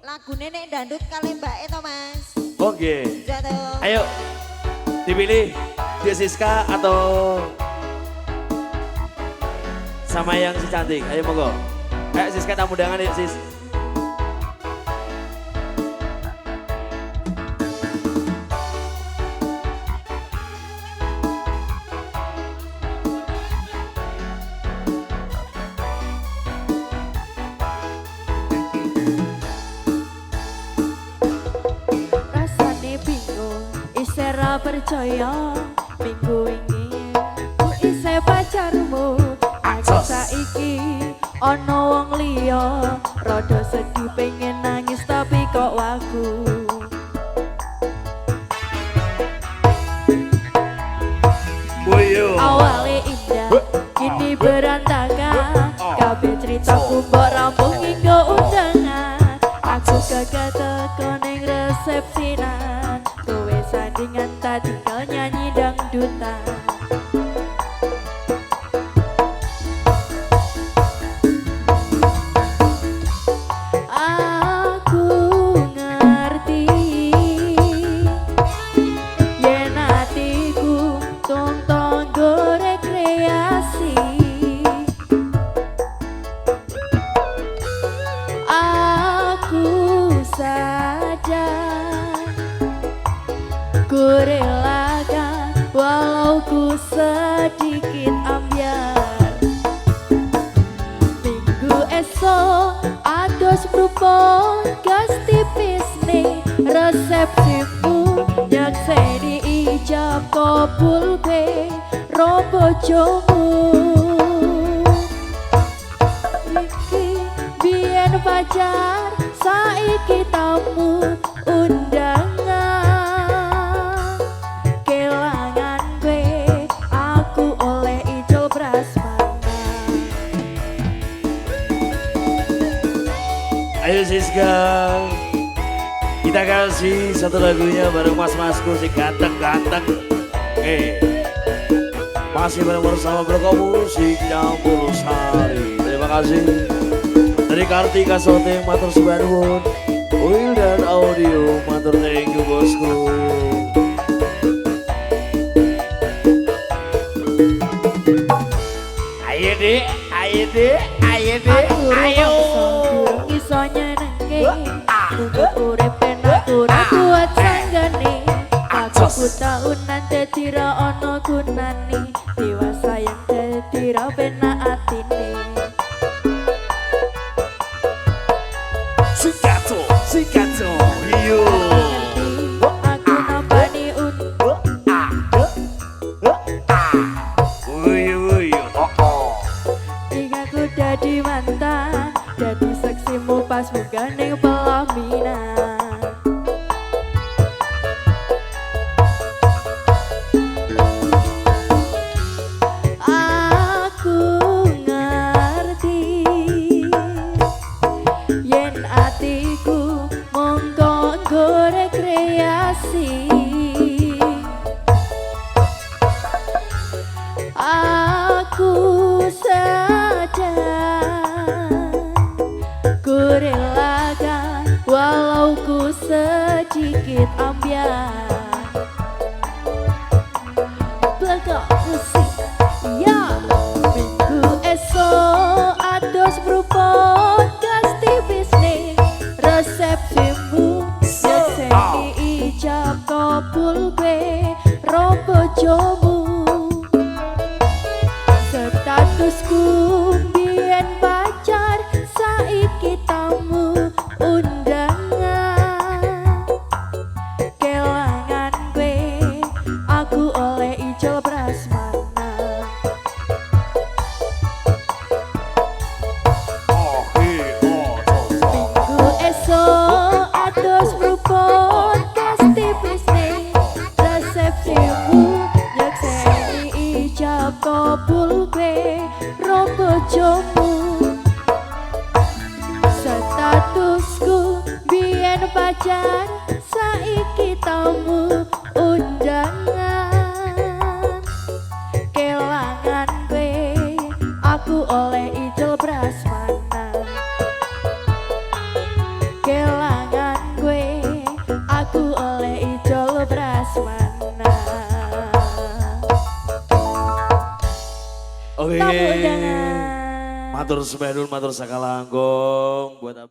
Lagu nenek dandut kali Mbak Eto Mas. Oke. Jatuh. Ayo dipilih dia Siska atau sama yang si cantik. Ayo monggo. Ayo Siska tamu undangan yuk Sis. Percaya minggu ini ku isih pacarmu, aku saiki ono wong liya, rada sedih pengen nangis tapi kok wagu. Awalnya indah kini berantakan, kabeh ceritaku mbok rampung hingga undangan. Aku gagal teko ning resepsinan, kowe sandingan tak tinggal nyanyi dangdutan. Aku ngerti yen atiku tong-tonggo rekreasi. Aku sadar ku relakan walau ku sedikit ambiar. Minggu esok ados berupa gas tipis nih resepsimu, nyakseni ijab kabul be robojomu. Iki biyen pacar saiki tamu undangan, kelangan gue aku oleh ijol prasmanan. Ayo Siska, kita kasih satu lagunya bareng mas-masku si ganteng-ganteng. Masih bareng bersama Brokomu si Campur Sari. Terima kasih dari Kartika Soteng matur subanun, Will dan Audio matur thank you bosku. Ayo deh, ayo deh, ayo deh, ayo. Iso nyenengke untuk urip aturan buat sanggane. Aku tahunan dadi ra ono gunane, dewasa yang dadi ra penak atine. Sikato, yo. Aku nambani jika ku dadi mantan, dadi saksimu pas munggah ning pelaminan. Aku ngerti yen atiku monggo nggo rekreasi. Aku sadar ku relakan walau ku sedikit ambiar. Belakang musik ya, minggu esok ados berupa gas tipis nih resepsimu, nyakseni ijab kabul gue robojomu. Statusku biyen pacar saiki tamu undangan, kelangan Oke. tamu undangan. Matur sembah nuwun, matur sakalangkung buat